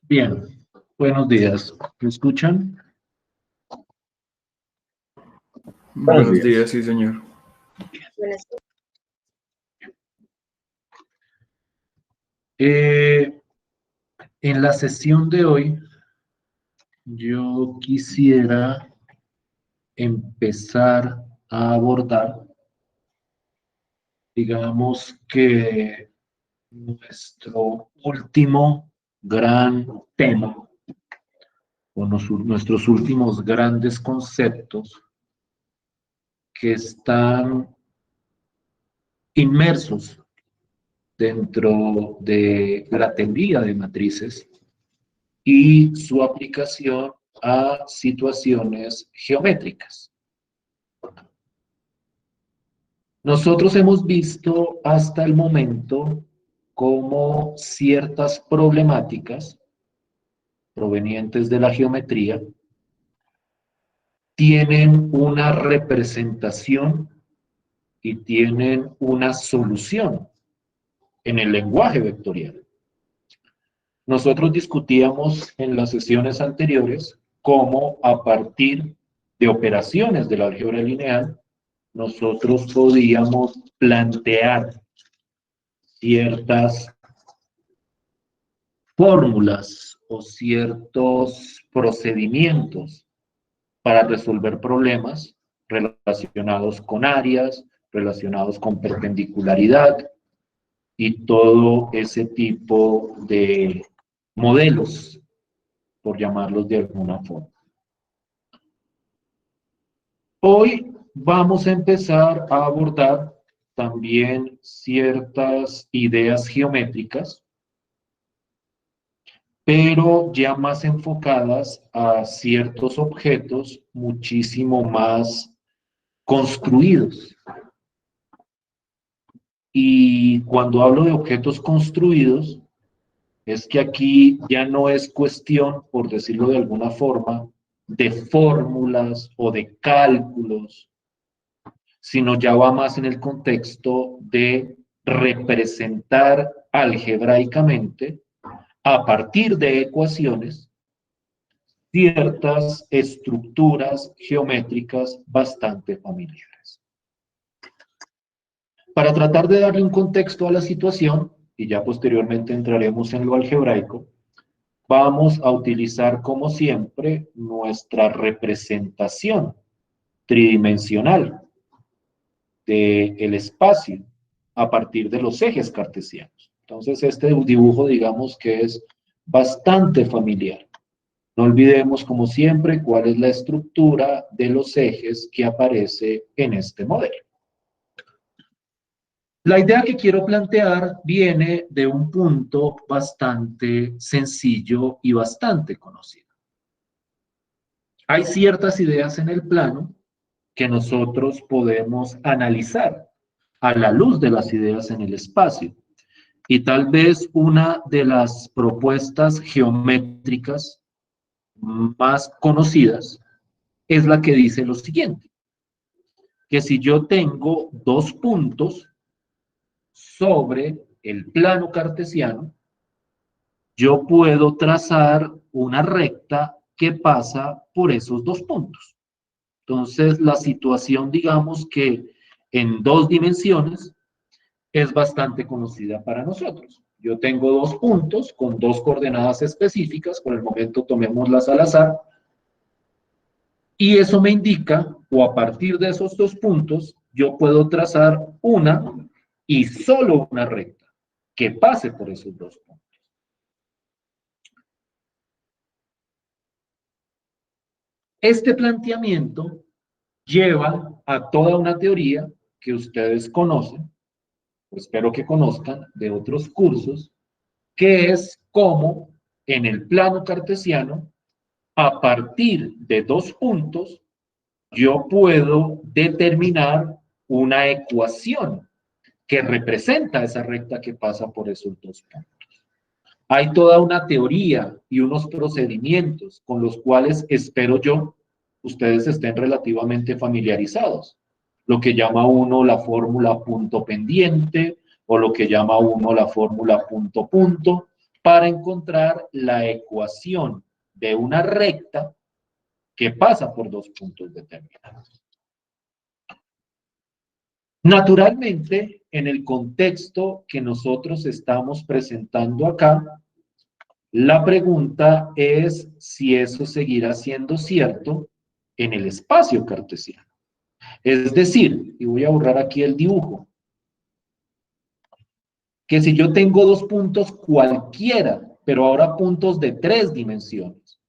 Bien, buenos días. ¿Me escuchan? Buenos días, sí, señor. Eh, en la sesión de hoy, yo quisiera empezar a abordar, digamos que nuestro último gran tema, o nuestros últimos grandes conceptos que están inmersos dentro de la teoría de matrices y su aplicación a situaciones geométricas. Nosotros hemos visto hasta el momento cómo ciertas problemáticas provenientes de la geometría tienen una representación y tienen una solución en el lenguaje vectorial. Nosotros discutíamos en las sesiones anteriores cómo a partir de operaciones de la álgebra lineal nosotros podíamos plantear ciertas fórmulas o ciertos procedimientos para resolver problemas relacionados con áreas, relacionados con perpendicularidad y todo ese tipo de modelos, por llamarlos de alguna forma. Hoy vamos a empezar a abordar también ciertas ideas geométricas, pero ya más enfocadas a ciertos objetos muchísimo más construidos. Y cuando hablo de objetos construidos, es que aquí ya no es cuestión, por decirlo de alguna forma, de fórmulas o de cálculos, sino ya va más en el contexto de representar algebraicamente, a partir de ecuaciones, ciertas estructuras geométricas bastante familiares. Para tratar de darle un contexto a la situación, y ya posteriormente entraremos en lo algebraico, vamos a utilizar como siempre nuestra representación tridimensional del espacio a partir de los ejes cartesianos. Entonces este dibujo digamos que es bastante familiar. No olvidemos como siempre cuál es la estructura de los ejes que aparece en este modelo. La idea que quiero plantear viene de un punto bastante sencillo y bastante conocido. Hay ciertas ideas en el plano que nosotros podemos analizar a la luz de las ideas en el espacio. Y tal vez una de las propuestas geométricas más conocidas es la que dice lo siguiente, que si yo tengo dos puntos sobre el plano cartesiano, yo puedo trazar una recta que pasa por esos dos puntos. Entonces, la situación, digamos que en dos dimensiones, es bastante conocida para nosotros. Yo tengo dos puntos con dos coordenadas específicas, por el momento tomémoslas al azar, y eso me indica, o a partir de esos dos puntos, yo puedo trazar una y solo una recta que pase por esos dos puntos. Este planteamiento lleva a toda una teoría que ustedes conocen, o espero que conozcan, de otros cursos, que es cómo en el plano cartesiano, a partir de dos puntos, yo puedo determinar una ecuación que representa esa recta que pasa por esos dos puntos. Hay toda una teoría y unos procedimientos con los cuales espero yo ustedes estén relativamente familiarizados. Lo que llama uno la fórmula punto pendiente o lo que llama uno la fórmula punto punto, para encontrar la ecuación de una recta que pasa por dos puntos determinados. Naturalmente, en el contexto que nosotros estamos presentando acá, la pregunta es si eso seguirá siendo cierto en el espacio cartesiano. Es decir, y voy a borrar aquí el dibujo, que si yo tengo dos puntos cualquiera, pero ahora puntos de 3 dimensiones,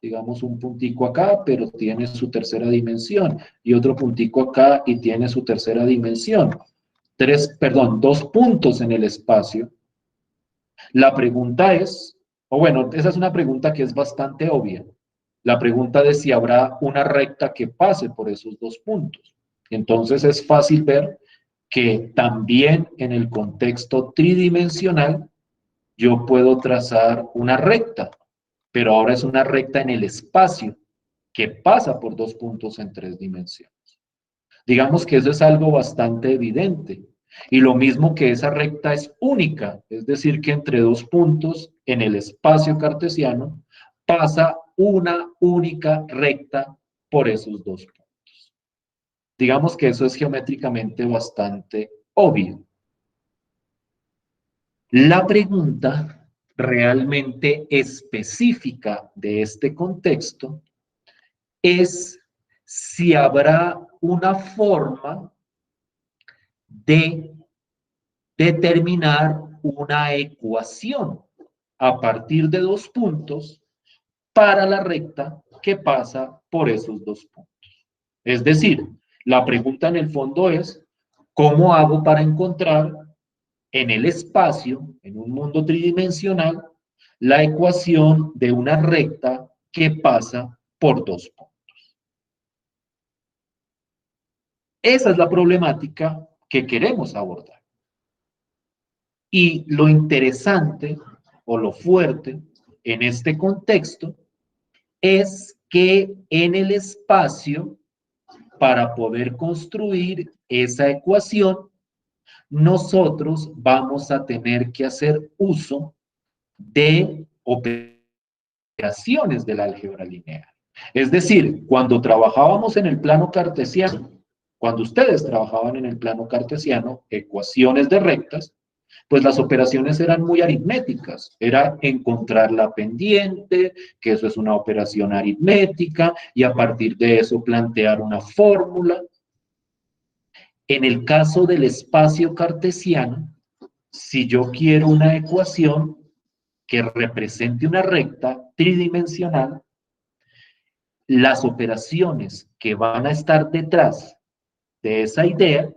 digamos un puntico acá, pero tiene su tercera dimensión, y otro puntico acá y tiene su tercera dimensión. Dos puntos en el espacio. La pregunta es, o bueno, esa es una pregunta que es bastante obvia. La pregunta de si habrá una recta que pase por esos dos puntos. Entonces es fácil ver que también en el contexto tridimensional yo puedo trazar una recta, pero ahora es una recta en el espacio que pasa por dos puntos en 3 dimensiones. Digamos que eso es algo bastante evidente. Y lo mismo que esa recta es única, es decir, que entre dos puntos en el espacio cartesiano pasa una única recta por esos dos puntos. Digamos que eso es geométricamente bastante obvio. La pregunta realmente específica de este contexto es si habrá una forma de determinar una ecuación a partir de dos puntos para la recta que pasa por esos dos puntos. Es decir, la pregunta en el fondo es, ¿cómo hago para encontrar en el espacio, en un mundo tridimensional, la ecuación de una recta que pasa por dos puntos? Esa es la problemática que queremos abordar. Y lo interesante o lo fuerte en este contexto es que en el espacio, para poder construir esa ecuación, nosotros vamos a tener que hacer uso de operaciones del álgebra lineal. Es decir, cuando trabajábamos en el plano cartesiano, cuando ustedes trabajaban en el plano cartesiano, ecuaciones de rectas, pues las operaciones eran muy aritméticas. Era encontrar la pendiente, que eso es una operación aritmética, y a partir de eso plantear una fórmula. En el caso del espacio cartesiano, si yo quiero una ecuación que represente una recta tridimensional, las operaciones que van a estar detrás de esa idea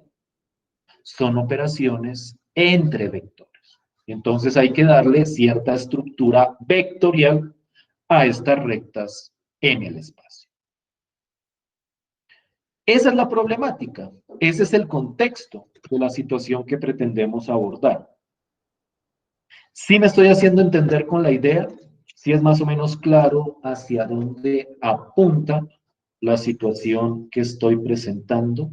son operaciones entre vectores. Entonces hay que darle cierta estructura vectorial a estas rectas en el espacio. Esa es la problemática, ese es el contexto de la situación que pretendemos abordar. ¿Sí me estoy haciendo entender con la idea? ¿Sí es más o menos claro hacia dónde apunta la situación que estoy presentando?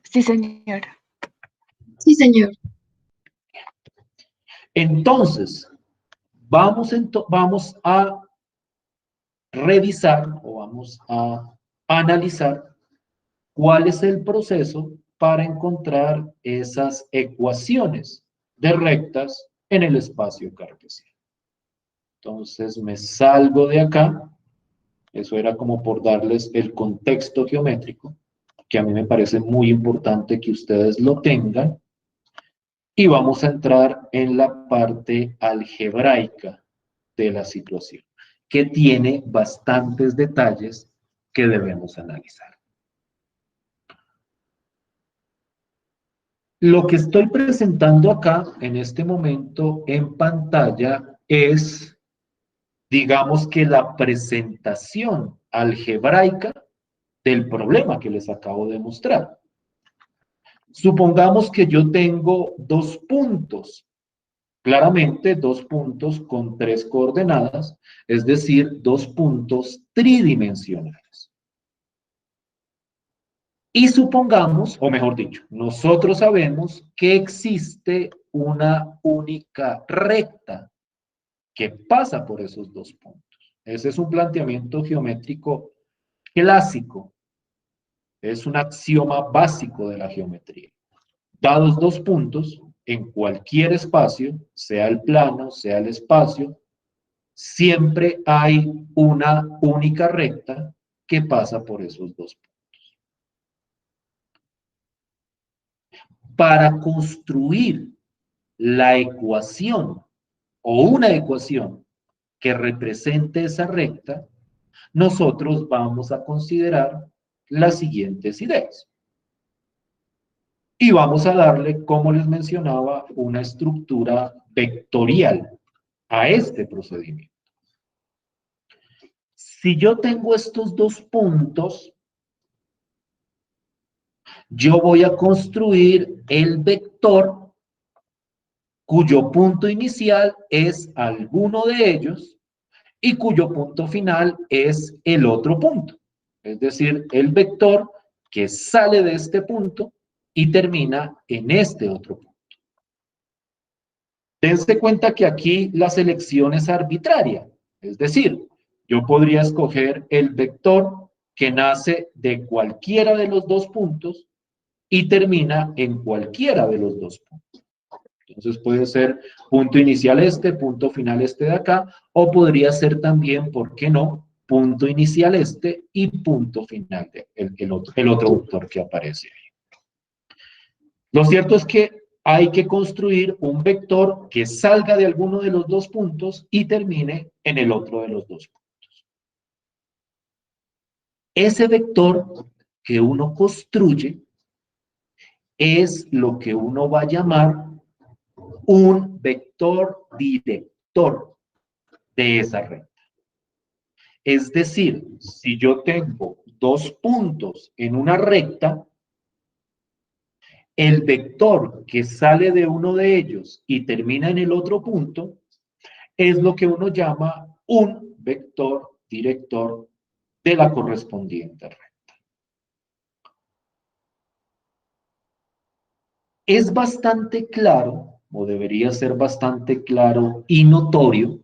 Sí, señor. Sí, señor. Entonces, vamos a revisar o vamos a analizar cuál es el proceso para encontrar esas ecuaciones de rectas en el espacio cartesiano. Entonces me salgo de acá, eso era como por darles el contexto geométrico, que a mí me parece muy importante que ustedes lo tengan, y vamos a entrar en la parte algebraica de la situación, que tiene bastantes detalles que debemos analizar. Lo que estoy presentando acá en este momento en pantalla es, digamos que la presentación algebraica del problema que les acabo de mostrar. Supongamos que yo tengo dos puntos, claramente dos puntos con 3 coordenadas, es decir, dos puntos tridimensionales. Y supongamos, o mejor dicho, nosotros sabemos que existe una única recta que pasa por esos dos puntos. Ese es un planteamiento geométrico clásico. Es un axioma básico de la geometría. Dados dos puntos, en cualquier espacio, sea el plano, sea el espacio, siempre hay una única recta que pasa por esos dos puntos. Para construir la ecuación o una ecuación que represente esa recta, nosotros vamos a considerar las siguientes ideas. Y vamos a darle, como les mencionaba, una estructura vectorial a este procedimiento. Si yo tengo estos dos puntos, yo voy a construir el vector cuyo punto inicial es alguno de ellos y cuyo punto final es el otro punto. Es decir, el vector que sale de este punto y termina en este otro punto. Dense cuenta que aquí la selección es arbitraria. Es decir, yo podría escoger el vector que nace de cualquiera de los dos puntos y termina en cualquiera de los dos puntos. Entonces puede ser punto inicial este, punto final este de acá, o podría ser también, ¿por qué no?, punto inicial este y punto final el otro vector que aparece ahí. Lo cierto es que hay que construir un vector que salga de alguno de los dos puntos y termine en el otro de los dos puntos. Ese vector que uno construye es lo que uno va a llamar un vector director de esa recta. Es decir, si yo tengo dos puntos en una recta, el vector que sale de uno de ellos y termina en el otro punto es lo que uno llama un vector director de la correspondiente recta. Es bastante claro, o debería ser bastante claro y notorio,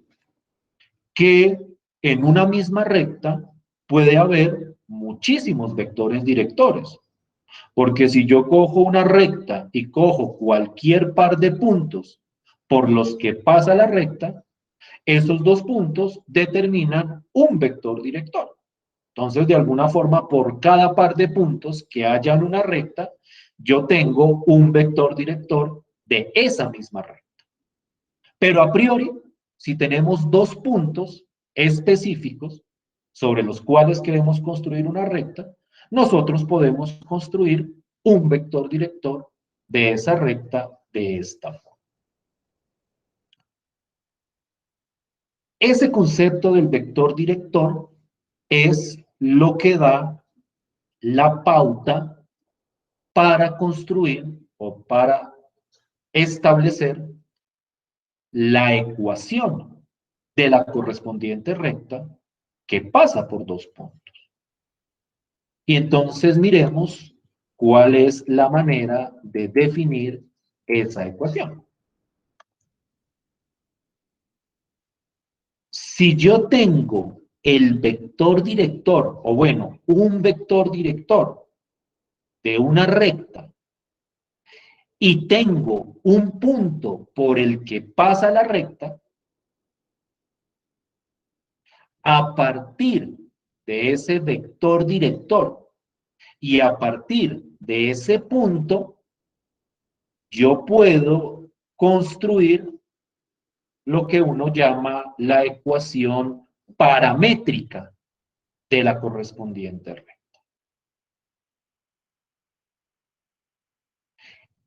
que en una misma recta puede haber muchísimos vectores directores. Porque si yo cojo una recta y cojo cualquier par de puntos por los que pasa la recta, esos dos puntos determinan un vector director. Entonces, de alguna forma, por cada par de puntos que haya en una recta, yo tengo un vector director de esa misma recta. Pero a priori, si tenemos dos puntos específicos sobre los cuales queremos construir una recta, nosotros podemos construir un vector director de esa recta de esta forma. Ese concepto del vector director es lo que da la pauta para construir o para establecer la ecuación de la correspondiente recta que pasa por dos puntos. Y entonces miremos cuál es la manera de definir esa ecuación. Si yo tengo el vector director, o bueno, un vector director de una recta y tengo un punto por el que pasa la recta, a partir de ese vector director y a partir de ese punto, yo puedo construir lo que uno llama la ecuación paramétrica de la correspondiente recta.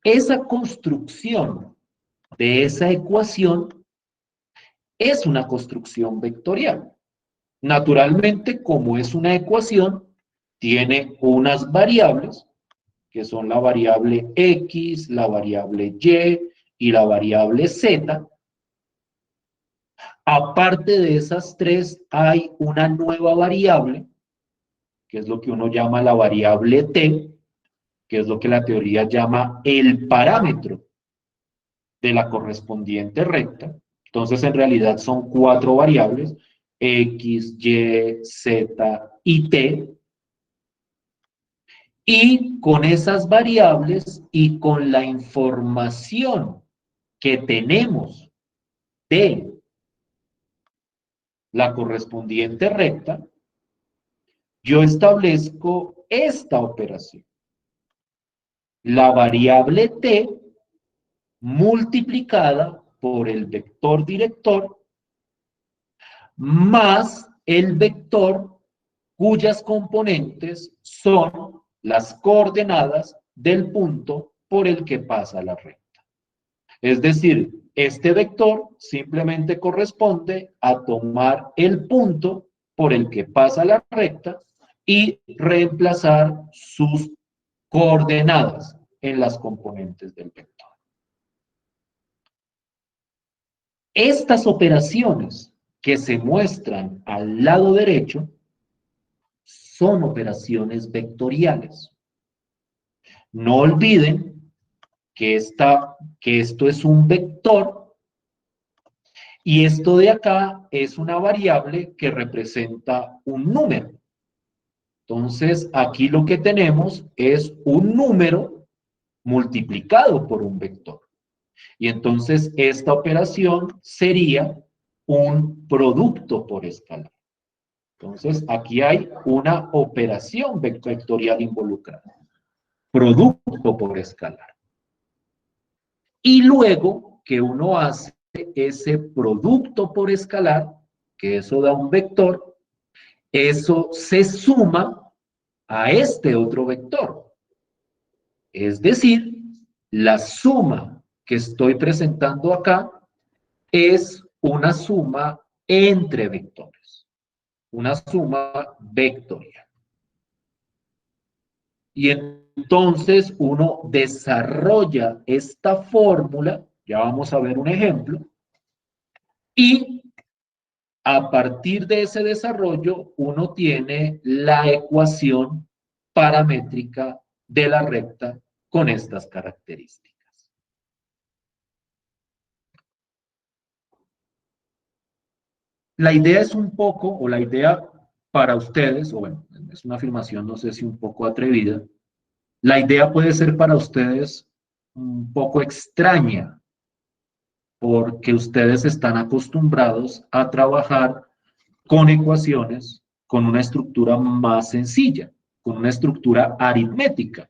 Esa construcción de esa ecuación es una construcción vectorial. Naturalmente, como es una ecuación, tiene unas variables, que son la variable X, la variable Y y la variable Z. Aparte de esas tres, hay una nueva variable, que es lo que uno llama la variable T, que es lo que la teoría llama el parámetro de la correspondiente recta. Entonces, en realidad son 4 variables, X, Y, Z y T. Y con esas variables y con la información que tenemos de la correspondiente recta, yo establezco esta operación. La variable T multiplicada por el vector director más el vector cuyas componentes son las coordenadas del punto por el que pasa la recta. Es decir, este vector simplemente corresponde a tomar el punto por el que pasa la recta y reemplazar sus coordenadas en las componentes del vector. Estas operaciones que se muestran al lado derecho son operaciones vectoriales. No olviden que esto es un vector y esto de acá es una variable que representa un número. Entonces, aquí lo que tenemos es un número multiplicado por un vector. Y entonces esta operación sería un producto por escalar. Entonces, aquí hay una operación vectorial involucrada. Producto por escalar. Y luego que uno hace ese producto por escalar, que eso da un vector, eso se suma a este otro vector. Es decir, la suma que estoy presentando acá es una suma entre vectores, una suma vectorial. Y entonces uno desarrolla esta fórmula, ya vamos a ver un ejemplo, y a partir de ese desarrollo uno tiene la ecuación paramétrica de la recta con estas características. La idea es un poco, o la idea para ustedes, o bueno, es una afirmación, no sé si un poco atrevida, la idea puede ser para ustedes un poco extraña, porque ustedes están acostumbrados a trabajar con ecuaciones con una estructura más sencilla, con una estructura aritmética.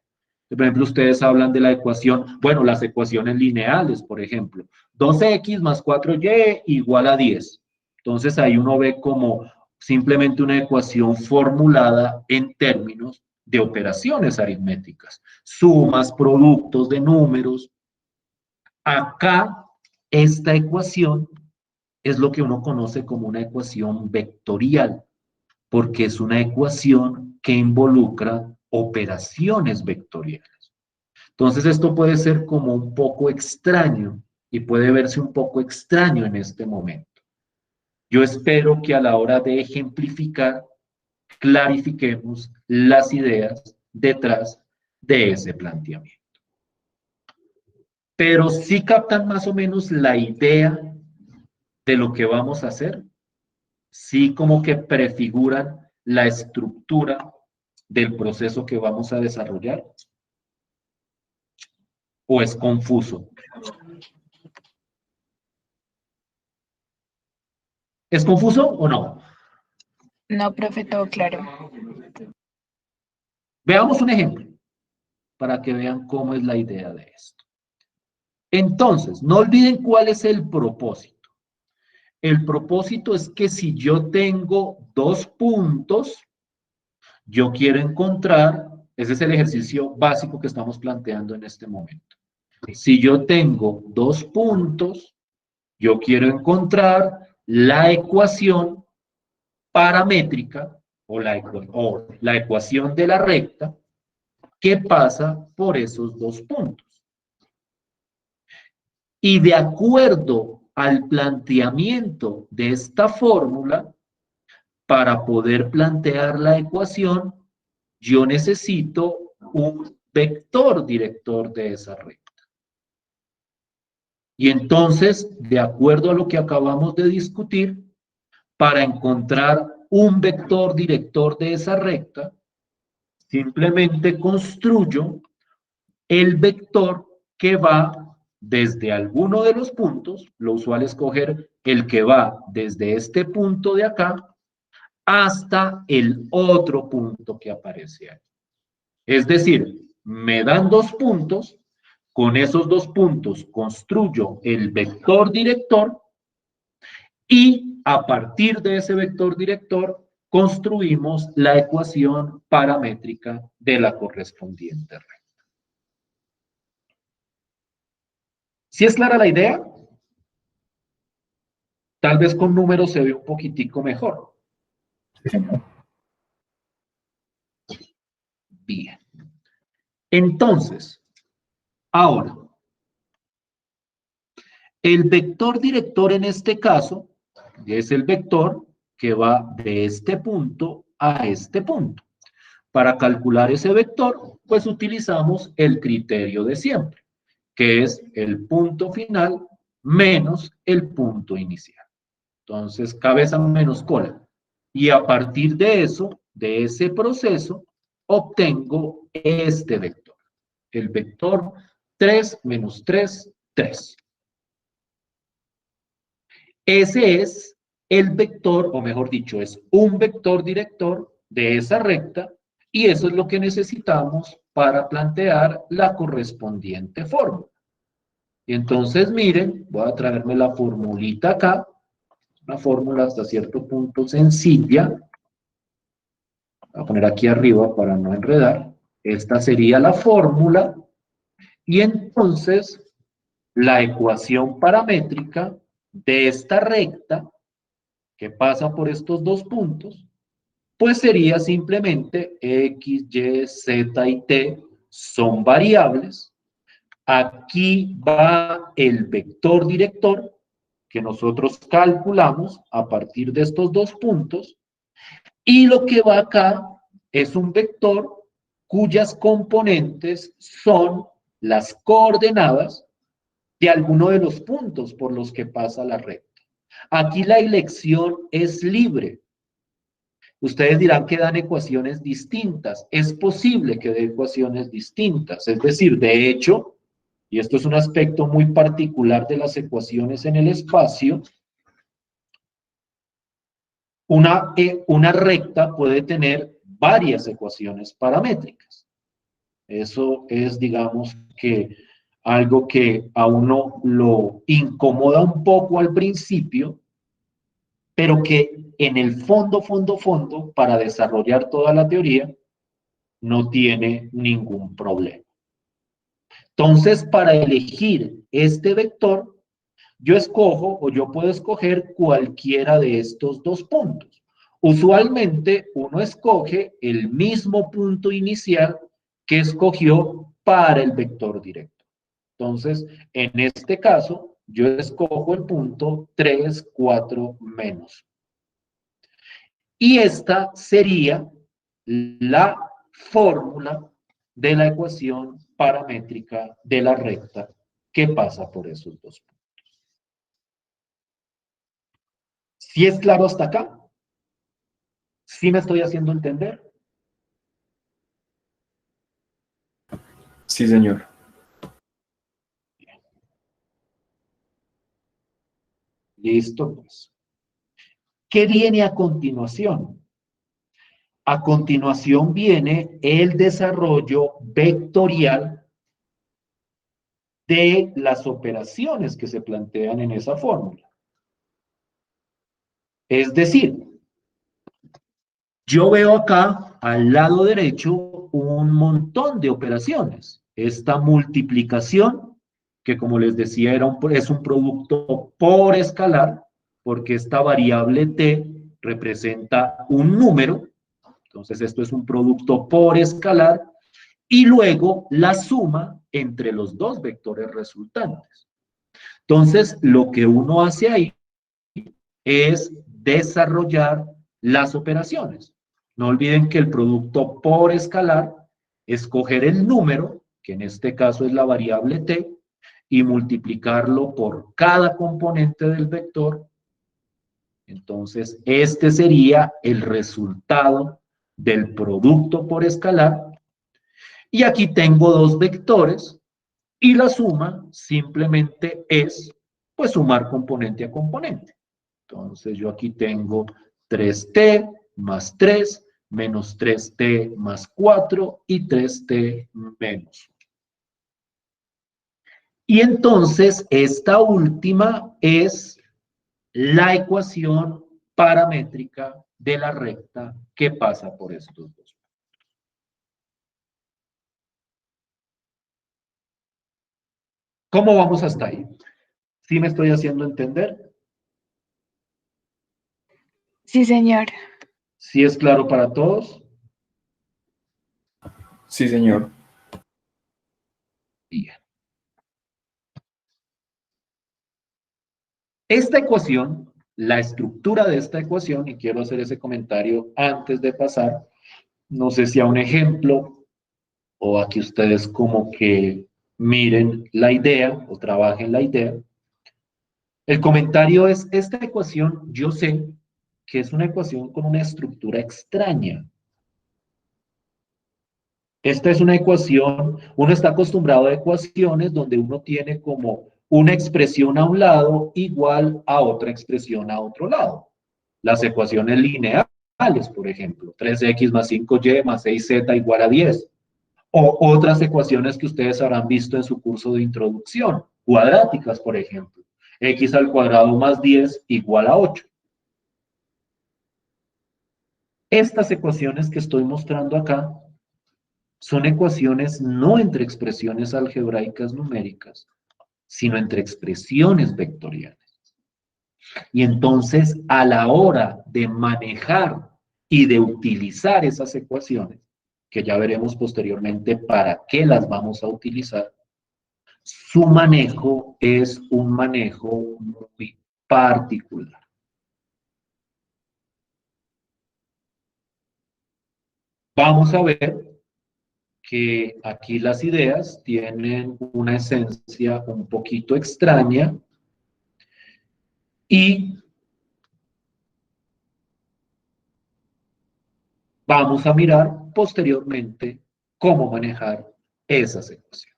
Por ejemplo, ustedes hablan de la ecuación, bueno, las ecuaciones lineales, por ejemplo, 2x más 4y igual a 10. Entonces ahí uno ve como simplemente una ecuación formulada en términos de operaciones aritméticas, sumas, productos de números. Acá, esta ecuación es lo que uno conoce como una ecuación vectorial, porque es una ecuación que involucra operaciones vectoriales. Entonces esto puede ser como un poco extraño y puede verse un poco extraño en este momento. Yo espero que a la hora de ejemplificar, clarifiquemos las ideas detrás de ese planteamiento. Pero sí captan más o menos la idea de lo que vamos a hacer, sí como que prefiguran la estructura del proceso que vamos a desarrollar, o es confuso. ¿Es confuso o no? No, profe, todo claro. Veamos un ejemplo para que vean cómo es la idea de esto. Entonces, no olviden cuál es el propósito. El propósito es que si yo tengo 2 puntos, yo quiero encontrar, ese es el ejercicio básico que estamos planteando en este momento. Si yo tengo 2 puntos, yo quiero encontrar la ecuación paramétrica o la ecuación de la recta que pasa por esos 2 puntos. Y de acuerdo al planteamiento de esta fórmula, para poder plantear la ecuación, yo necesito un vector director de esa recta. Y entonces, de acuerdo a lo que acabamos de discutir, para encontrar un vector director de esa recta, simplemente construyo el vector que va desde alguno de los puntos. Lo usual es coger el que va desde este punto de acá hasta el otro punto que aparece ahí. Es decir, me dan dos puntos, con esos dos puntos construyo el vector director y a partir de ese vector director construimos la ecuación paramétrica de la correspondiente recta. ¿Sí es clara la idea? Tal vez con números se ve un poquitico mejor. Sí, señor. Bien. Entonces, ahora, el vector director en este caso es el vector que va de este punto a este punto. Para calcular ese vector, pues utilizamos el criterio de siempre, que es el punto final menos el punto inicial. Entonces, cabeza menos cola. Y a partir de eso, de ese proceso, obtengo este vector. El vector 3 menos 3, 3. Ese es el vector, o mejor dicho, es un vector director de esa recta, y eso es lo que necesitamos para plantear la correspondiente fórmula. Y entonces, miren, voy a traerme la formulita acá, una fórmula hasta cierto punto sencilla. Voy a poner aquí arriba para no enredar. Esta sería la fórmula, y entonces la ecuación paramétrica de esta recta que pasa por estos dos puntos, pues sería simplemente X, Y, Z y T son variables. Aquí va el vector director que nosotros calculamos a partir de estos dos puntos, y lo que va acá es un vector cuyas componentes son las coordenadas de alguno de los puntos por los que pasa la recta. Aquí la elección es libre. Ustedes dirán que dan ecuaciones distintas. Es posible que dé ecuaciones distintas. Es decir, de hecho, y esto es un aspecto muy particular de las ecuaciones en el espacio, una recta puede tener varias ecuaciones paramétricas. Eso es, digamos, que algo que a uno lo incomoda un poco al principio, pero que en el fondo, para desarrollar toda la teoría, no tiene ningún problema. Entonces, para elegir este vector, yo escojo o yo puedo escoger cualquiera de estos dos puntos. Usualmente, uno escoge el mismo punto inicial que escogió para el vector directo. Entonces, en este caso, yo escojo el punto 3, 4, menos. Y esta sería la fórmula de la ecuación paramétrica de la recta que pasa por esos dos puntos. ¿Sí es claro hasta acá? ¿Sí me estoy haciendo entender? Sí, señor. Listo, pues. ¿Qué viene a continuación? A continuación viene el desarrollo vectorial de las operaciones que se plantean en esa fórmula. Es decir, yo veo acá al lado derecho un montón de operaciones. Esta multiplicación, que como les decía es un producto por escalar, porque esta variable t representa un número. Entonces esto es un producto por escalar, y luego la suma entre los dos vectores resultantes. Entonces lo que uno hace ahí es desarrollar las operaciones. No olviden que el producto por escalar escoger el número, que en este caso es la variable t, y multiplicarlo por cada componente del vector. Entonces, este sería el resultado del producto por escalar. Y aquí tengo dos vectores, y la suma simplemente es, pues, sumar componente a componente. Entonces, yo aquí tengo 3t más 3, menos 3t más 4 y 3t menos. Y entonces, esta última es la ecuación paramétrica de la recta que pasa por estos dos. ¿Cómo vamos hasta ahí? ¿Sí me estoy haciendo entender? Sí, señor. ¿Sí es claro para todos? Sí, señor. Bien. Esta ecuación, la estructura de esta ecuación, y quiero hacer ese comentario antes de pasar, no sé si a un ejemplo o a que ustedes como que miren la idea o trabajen la idea. El comentario es, esta ecuación, yo sé que es una ecuación con una estructura extraña. Esta es una ecuación, uno está acostumbrado a ecuaciones donde uno tiene como una expresión a un lado igual a otra expresión a otro lado. Las ecuaciones lineales, por ejemplo, 3x más 5y más 6z igual a 10. O otras ecuaciones que ustedes habrán visto en su curso de introducción, cuadráticas, por ejemplo. X al cuadrado más 10 igual a 8. Estas ecuaciones que estoy mostrando acá son ecuaciones no entre expresiones algebraicas numéricas, sino entre expresiones vectoriales. Y entonces, a la hora de manejar y de utilizar esas ecuaciones, que ya veremos posteriormente para qué las vamos a utilizar, su manejo es un manejo muy particular. Vamos a ver que aquí las ideas tienen una esencia un poquito extraña y vamos a mirar posteriormente cómo manejar esas ecuaciones.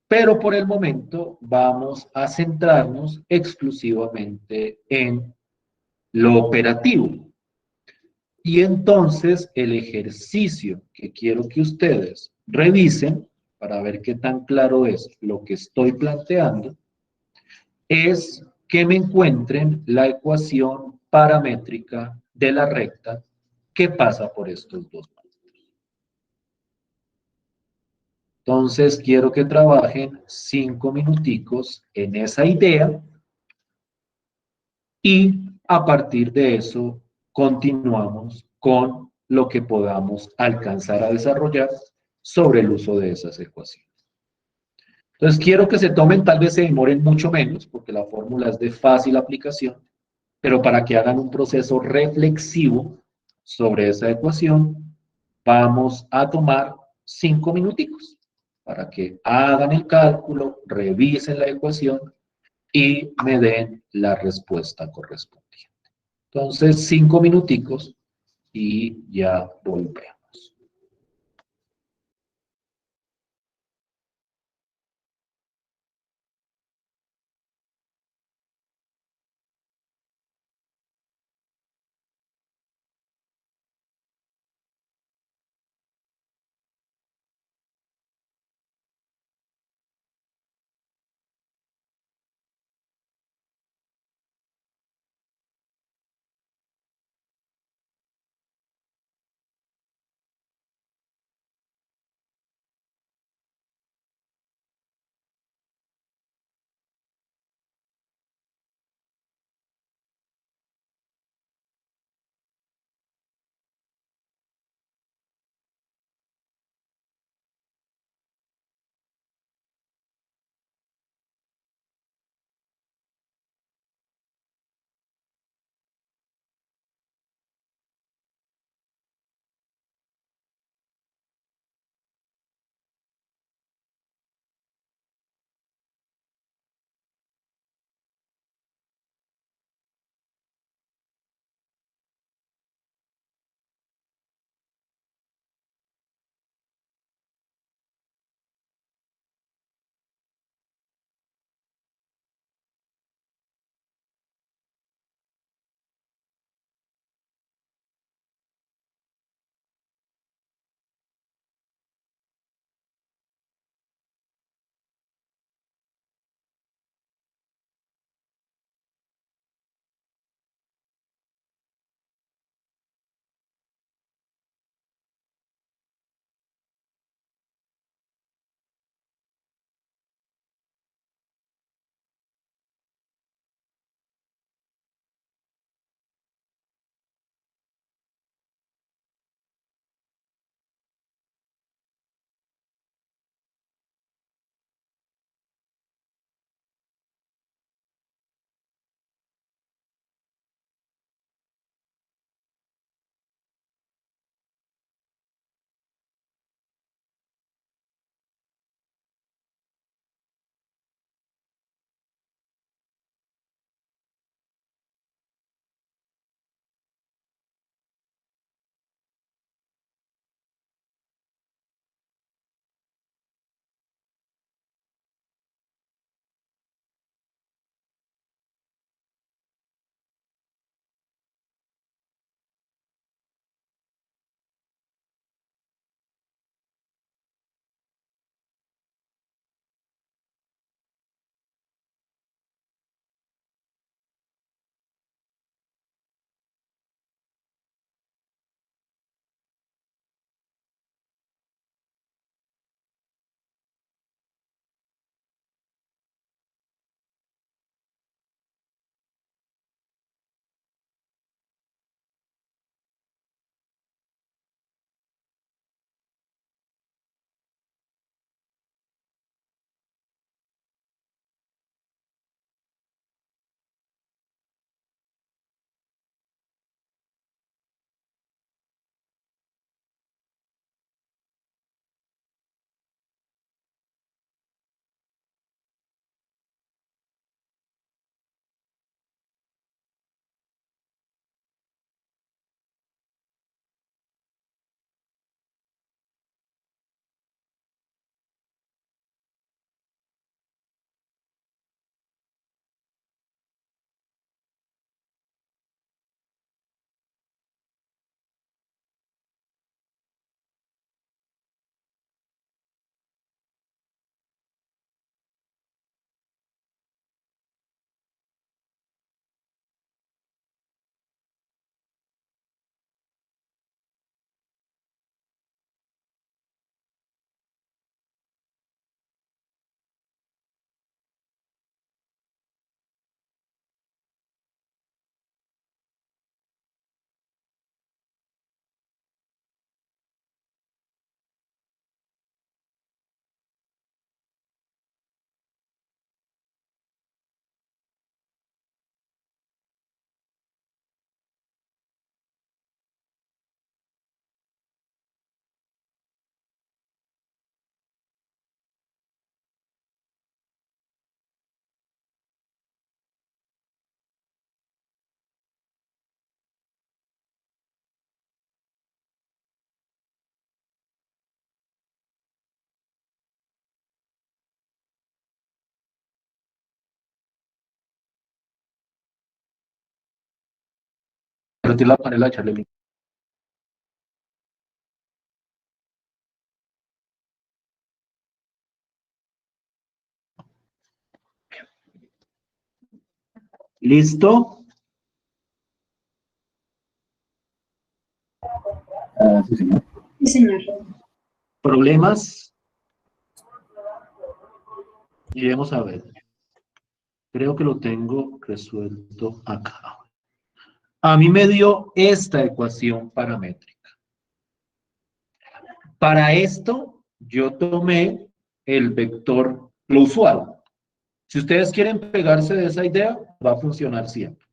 Pero por el momento vamos a centrarnos exclusivamente en lo operativo. Y entonces el ejercicio que quiero que ustedes revisen para ver qué tan claro es lo que estoy planteando es que me encuentren la ecuación paramétrica de la recta que pasa por estos dos puntos. Entonces quiero que trabajen 5 minuticos en esa idea y a partir de eso continuamos con lo que podamos alcanzar a desarrollar sobre el uso de esas ecuaciones. Entonces quiero que se tomen, tal vez se demoren mucho menos, porque la fórmula es de fácil aplicación, pero para que hagan un proceso reflexivo sobre esa ecuación, vamos a tomar 5 minuticos para que hagan el cálculo, revisen la ecuación y me den la respuesta correspondiente. Entonces, 5 minuticos y ya volvemos. Retirar la panela, echarle el... ¿Listo? Sí, señor. Sí, señor. ¿Problemas? Y vamos a ver. Creo que lo tengo resuelto acá. A mí me dio esta ecuación paramétrica. Para esto, yo tomé el vector, lo usual. Si ustedes quieren pegarse de esa idea, va a funcionar siempre.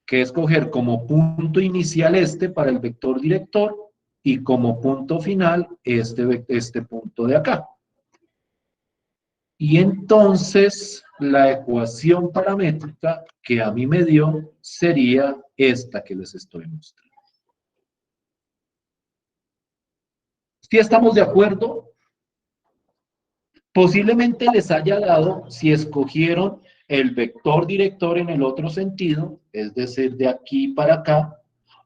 Que es coger como punto inicial este para el vector director y como punto final este punto de acá. Y entonces la ecuación paramétrica que a mí me dio sería esta que les estoy mostrando. ¿Sí estamos de acuerdo? Posiblemente les haya dado, si escogieron el vector director en el otro sentido, es decir, de aquí para acá,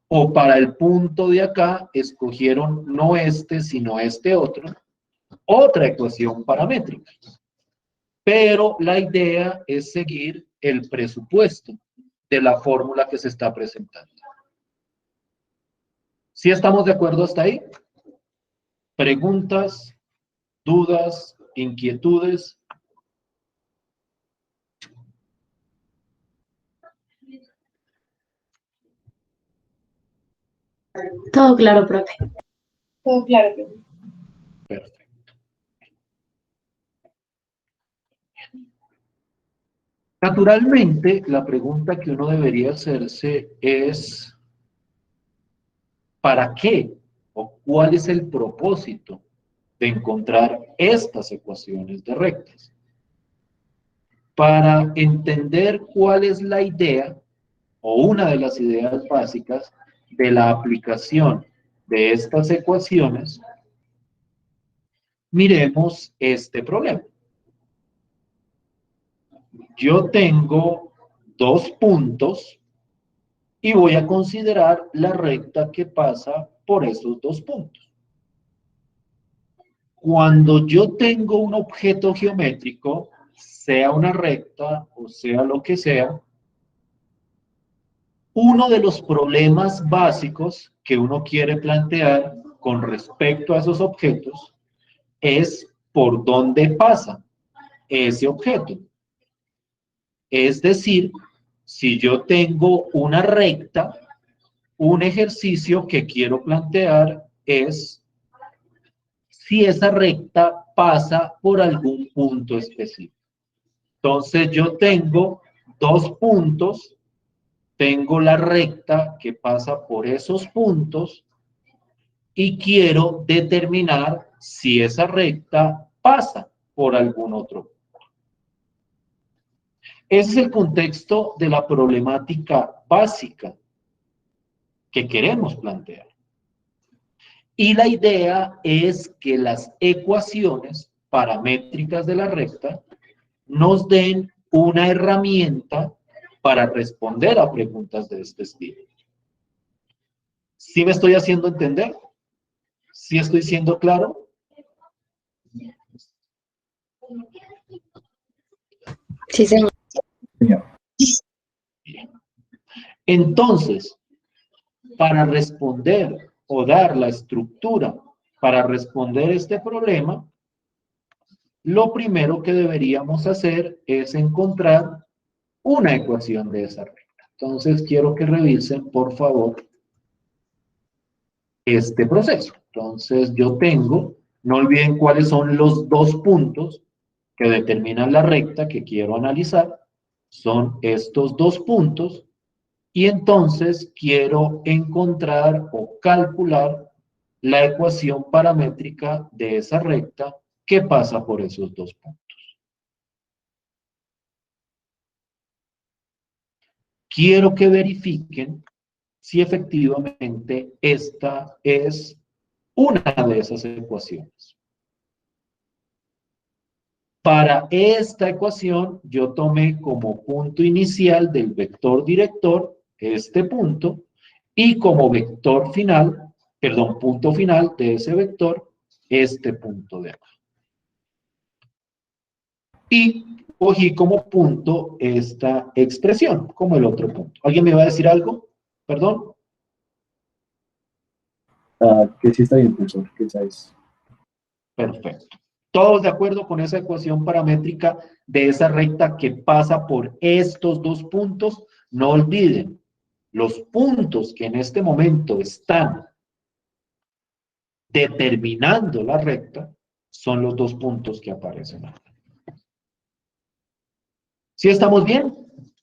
o para el punto de acá, escogieron no este, sino este otro, otra ecuación paramétrica. Pero la idea es seguir el presupuesto de la fórmula que se está presentando. ¿Sí estamos de acuerdo hasta ahí? ¿Preguntas, dudas, inquietudes? Todo claro, profe. Todo claro, profe. Perfecto. Naturalmente, la pregunta que uno debería hacerse es, ¿para qué? ¿O cuál es el propósito de encontrar estas ecuaciones de rectas? Para entender cuál es la idea o una de las ideas básicas de la aplicación de estas ecuaciones, miremos este problema. Yo tengo dos puntos y voy a considerar la recta que pasa por esos dos puntos. Cuando yo tengo un objeto geométrico, sea una recta o sea lo que sea, uno de los problemas básicos que uno quiere plantear con respecto a esos objetos es por dónde pasa ese objeto. Es decir, si yo tengo una recta, un ejercicio que quiero plantear es si esa recta pasa por algún punto específico. Entonces yo tengo dos puntos, tengo la recta que pasa por esos puntos y quiero determinar si esa recta pasa por algún otro. Ese es el contexto de la problemática básica que queremos plantear. Y la idea es que las ecuaciones paramétricas de la recta nos den una herramienta para responder a preguntas de este estilo. ¿Sí me estoy haciendo entender? ¿Sí estoy siendo claro? Sí, señor. Señor. Bien. Entonces, para responder o dar la estructura para responder este problema, lo primero que deberíamos hacer es encontrar una ecuación de esa recta. Entonces, quiero que revisen, por favor, este proceso. Entonces, yo tengo, no olviden cuáles son los dos puntos que determinan la recta que quiero analizar. Son estos dos puntos. Y entonces quiero encontrar o calcular la ecuación paramétrica de esa recta que pasa por esos dos puntos. Quiero que verifiquen si efectivamente esta es una de esas ecuaciones. Para esta ecuación, yo tomé como punto inicial del vector director este punto Y como vector final, perdón, punto final de ese vector, este punto de acá. Y cogí como punto esta expresión, como el otro punto. ¿Alguien me va a decir algo? Perdón. Que sí está bien, profesor, que esa es. Perfecto. ¿Todos de acuerdo con esa ecuación paramétrica de esa recta que pasa por estos dos puntos? No olviden, los puntos que en este momento están determinando la recta son los dos puntos que aparecen acá. ¿Sí estamos bien?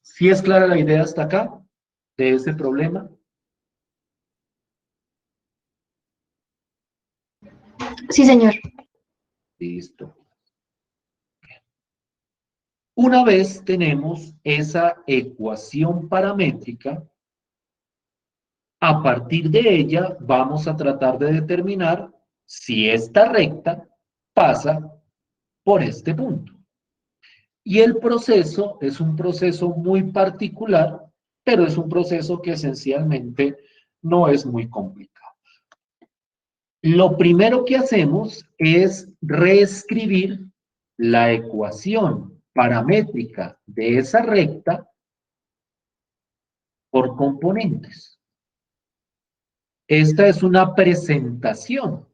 ¿Sí es clara la idea hasta acá de ese problema? Sí, señor. Listo. Una vez tenemos esa ecuación paramétrica, a partir de ella vamos a tratar de determinar si esta recta pasa por este punto. Y el proceso es un proceso muy particular, pero es un proceso que esencialmente no es muy complicado. Lo primero que hacemos es reescribir la ecuación paramétrica de esa recta por componentes. Esta es una presentación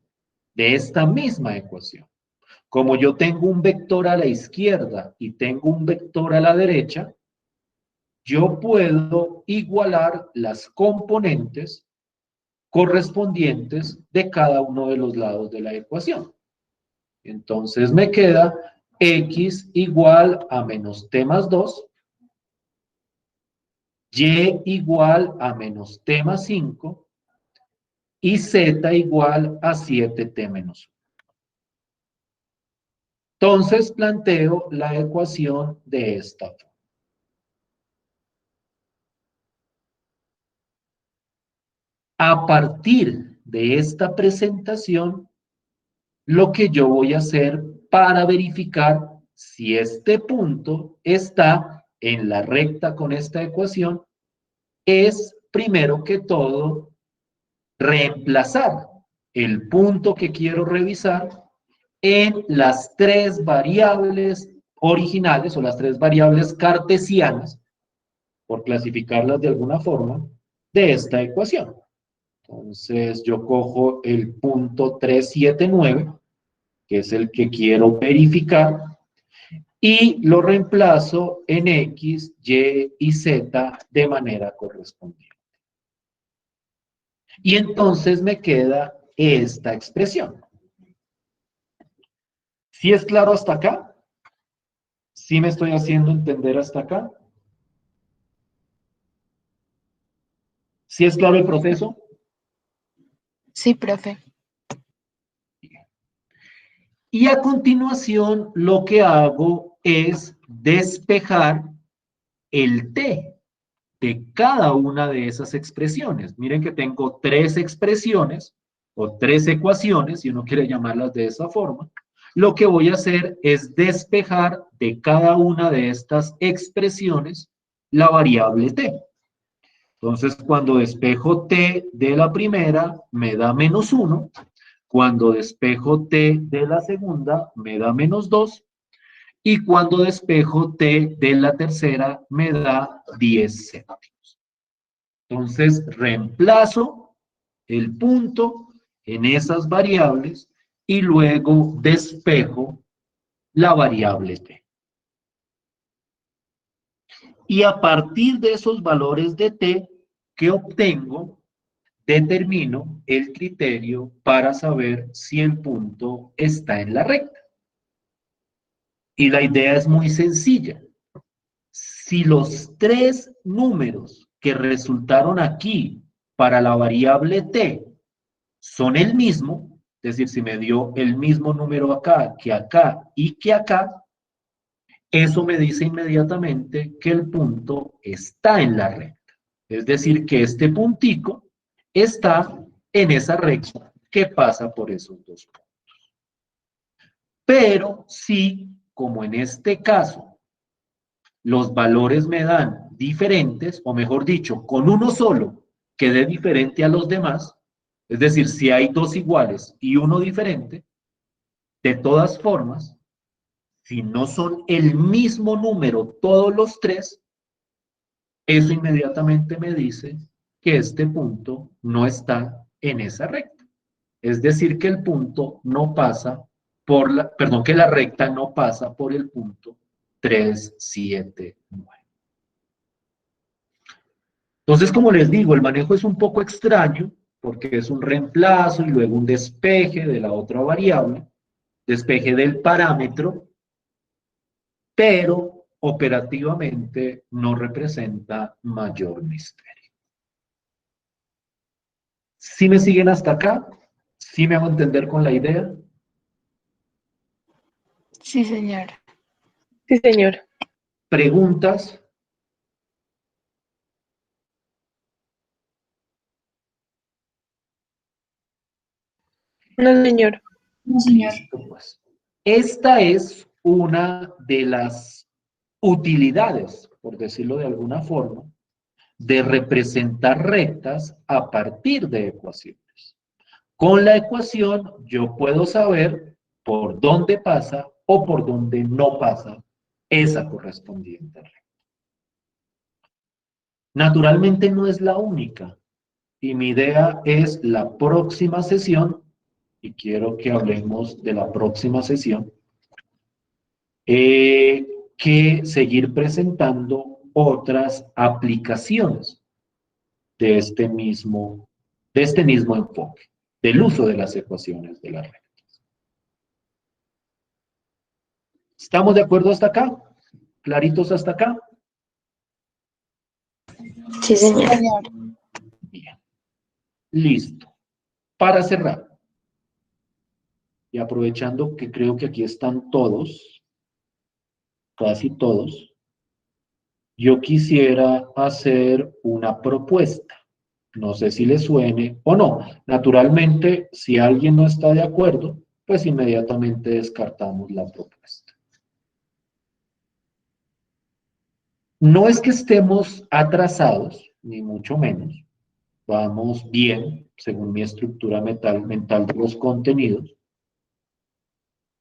de esta misma ecuación. Como yo tengo un vector a la izquierda y tengo un vector a la derecha, yo puedo igualar las componentes correspondientes de cada uno de los lados de la ecuación. Entonces me queda x igual a menos t más 2, y igual a menos t más 5, y z igual a 7t menos 1. Entonces planteo la ecuación de esta forma. A partir de esta presentación, lo que yo voy a hacer para verificar si este punto está en la recta con esta ecuación es, primero que todo, reemplazar el punto que quiero revisar en las tres variables originales o las tres variables cartesianas, por clasificarlas de alguna forma, de esta ecuación. Entonces yo cojo el punto 379, que es el que quiero verificar, y lo reemplazo en X, Y y Z de manera correspondiente. Y entonces me queda esta expresión. ¿Sí es claro hasta acá? ¿Sí me estoy haciendo entender hasta acá? ¿Sí es claro el proceso? Sí, profe. Y a continuación lo que hago es despejar el t de cada una de esas expresiones. Miren que tengo tres expresiones o tres ecuaciones, si uno quiere llamarlas de esa forma. Lo que voy a hacer es despejar de cada una de estas expresiones la variable t. Entonces, cuando despejo t de la primera, me da menos 1. Cuando despejo t de la segunda, me da menos 2. Y cuando despejo t de la tercera, me da 10 céntimos. Entonces, reemplazo el punto en esas variables y luego despejo la variable t. Y a partir de esos valores de t que obtengo, determino el criterio para saber si el punto está en la recta. Y la idea es muy sencilla. Si los tres números que resultaron aquí para la variable t son el mismo, es decir, si me dio el mismo número acá y que acá, eso me dice inmediatamente que el punto está en la recta. Es decir, que este puntico está en esa recta que pasa por esos dos puntos. Pero si, como en este caso, los valores me dan diferentes, o mejor dicho, con uno solo quede diferente a los demás, es decir, si hay dos iguales y uno diferente, de todas formas, si no son el mismo número todos los tres, eso inmediatamente me dice que este punto no está en esa recta. Es decir, que el punto no pasa por la, perdón, que la recta no pasa por el punto 3, 7, 9. Entonces, como les digo, el manejo es un poco extraño porque es un reemplazo y luego un despeje de la otra variable, despeje del parámetro, pero operativamente no representa mayor misterio. ¿Sí me siguen hasta acá? ¿Sí me hago entender con la idea? Sí, señor. Sí, señor. ¿Preguntas? No, señor. No, señor. Listo, pues. Esta es una de las utilidades, por decirlo de alguna forma, de representar rectas a partir de ecuaciones. Con la ecuación yo puedo saber por dónde pasa o por dónde no pasa esa correspondiente recta. Naturalmente no es la única, y mi idea es la próxima sesión, y quiero que hablemos de la próxima sesión, que seguir presentando otras aplicaciones de este mismo enfoque, del uso de las ecuaciones de las rectas. ¿Estamos de acuerdo hasta acá? ¿Claritos hasta acá? Sí, señor. Bien. Listo. Para cerrar, y aprovechando que creo que aquí están todos, casi todos, yo quisiera hacer una propuesta. No sé si le suene o no. Naturalmente, si alguien no está de acuerdo, pues inmediatamente descartamos la propuesta. No es que estemos atrasados, ni mucho menos. Vamos bien, según mi estructura mental de los contenidos.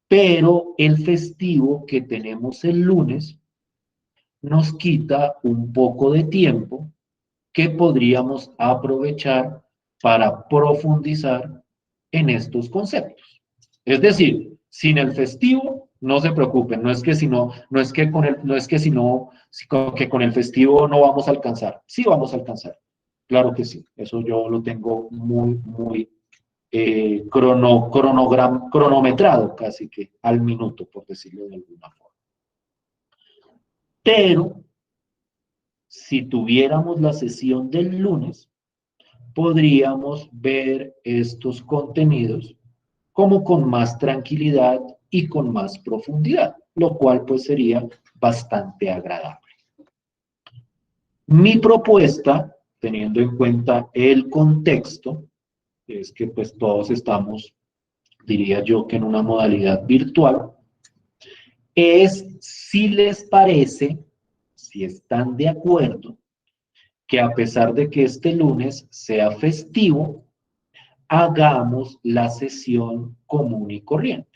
Pero el festivo que tenemos el lunes nos quita un poco de tiempo que podríamos aprovechar para profundizar en estos conceptos. Es decir, sin el festivo, no se preocupen, no es que con el festivo no vamos a alcanzar. Sí vamos a alcanzar, claro que sí. Eso yo lo tengo muy cronometrado, casi que al minuto, por decirlo de alguna forma. Pero si tuviéramos la sesión del lunes, podríamos ver estos contenidos como con más tranquilidad y con más profundidad, lo cual pues sería bastante agradable. Mi propuesta, teniendo en cuenta el contexto, es que pues todos estamos, diría yo, que en una modalidad virtual, es si les parece, si están de acuerdo, que a pesar de que este lunes sea festivo, hagamos la sesión común y corriente.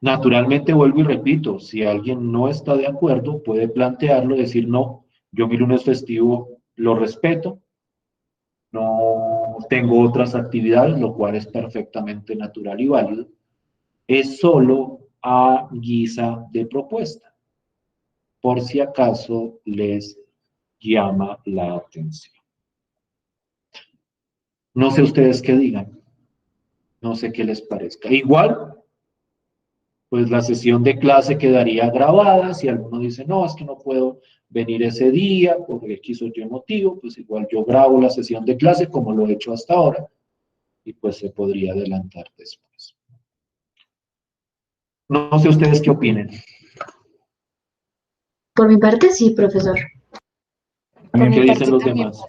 Naturalmente, vuelvo y repito, si alguien no está de acuerdo, puede plantearlo, decir, no, yo mi lunes festivo lo respeto, no tengo otras actividades, lo cual es perfectamente natural y válido. Es solo a guisa de propuesta, por si acaso les llama la atención. No sé ustedes qué digan, no sé qué les parezca. Igual, pues la sesión de clase quedaría grabada. Si alguno dice, no, es que no puedo venir ese día por X o Y motivo, pues igual yo grabo la sesión de clase como lo he hecho hasta ahora y pues se podría adelantar después. No sé ustedes qué opinen. Por mi parte, sí, profesor. Por ¿Qué mi dicen parte los también. demás?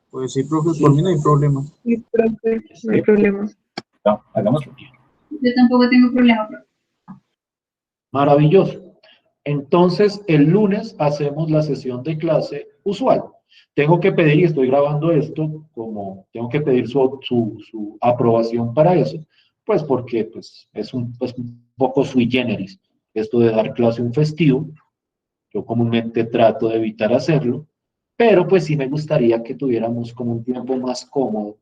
Pues sí, profe, por mí no hay problema. Sí, profe, no hay problema. No, hagámoslo. Yo tampoco tengo problema, profe. Maravilloso. Entonces, el lunes hacemos la sesión de clase usual. Tengo que pedir, y estoy grabando esto, como tengo que pedir su aprobación para eso, pues porque pues, es un poco sui generis esto de dar clase un festivo. Yo comúnmente trato de evitar hacerlo, pero pues sí me gustaría que tuviéramos como un tiempo más cómodo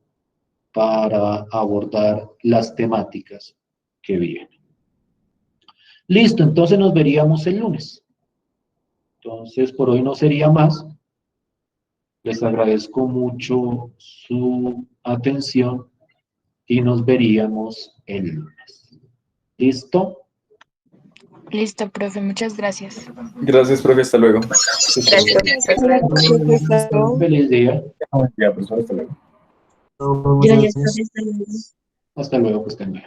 para abordar las temáticas que vienen. Listo, entonces nos veríamos el lunes. Entonces, por hoy no sería más. Les agradezco mucho su atención y nos veríamos el lunes. ¿Listo? Listo, profe, muchas gracias. Gracias, profe. Hasta luego. Feliz día. Ya, profesor, hasta luego. Nos vemos el Gracias, lunes. profesor. Hasta luego, que estén bien.